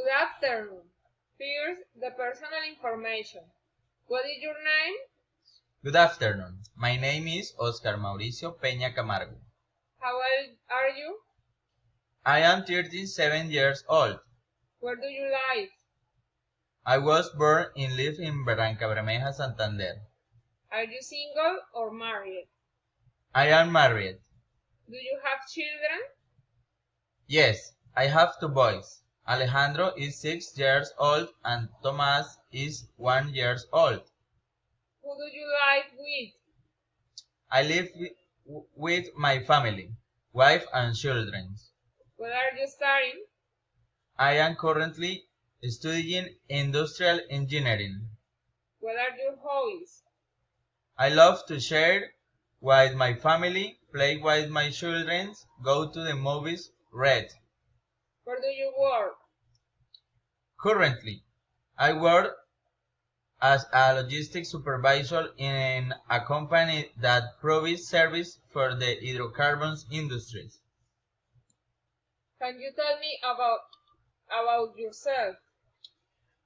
Good afternoon. First, the personal information. What is your name? Good afternoon. My name is Oscar Mauricio Peña Camargo. How old are you? I am 37 years old. Where do you live? I was born and live in Barranca Bermeja, Santander. Are you single or married? I am married. Do you have children? Yes, I have two boys. Alejandro is 6 years old and Tomás is 1 year old. Who do you live with? I live with my family, wife and children. What are you studying? I am currently studying industrial engineering. What are your hobbies? I love to share with my family, play with my children, go to the movies, read. Where do you work? Currently, I work as a logistics supervisor in a company that provides service for the hydrocarbons industries. Can you tell me about yourself?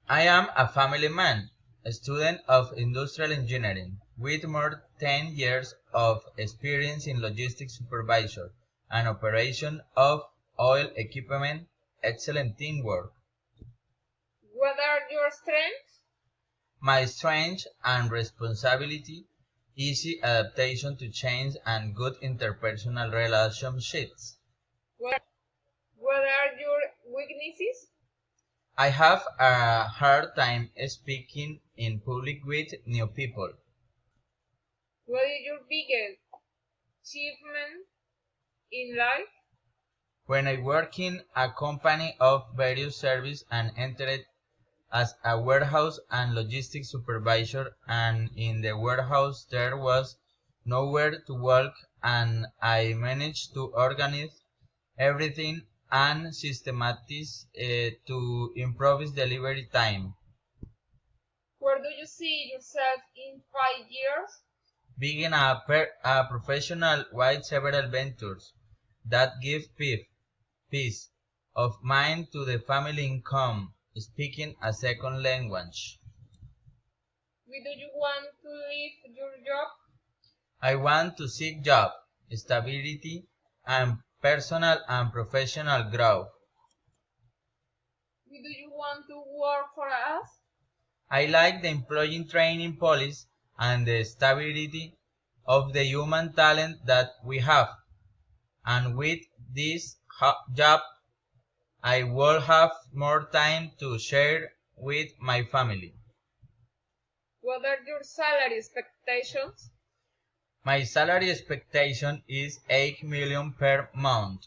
I am a family man, a student of industrial engineering, with more than 10 years of experience in logistics supervisor and operation of oil equipment, excellent teamwork. What are your strengths? My strength and responsibility, easy adaptation to change and good interpersonal relationships. What are your weaknesses? I have a hard time speaking in public with new people. What is your biggest achievement in life? When I work in a company of various service and entered as a warehouse and logistics supervisor, and in the warehouse there was nowhere to walk, and I managed to organize everything and systematize to improve delivery time. Where do you see yourself in 5 years? Being a professional with several ventures that give peace of mind to the family income, speaking a second language. Where do you want to leave your job? I want to seek job, stability, and personal and professional growth. Where do you want to work for us? I like the employee training policy and the stability of the human talent that we have. And with this job, I will have more time to share with my family. What are your salary expectations? My salary expectation is 8 million per month.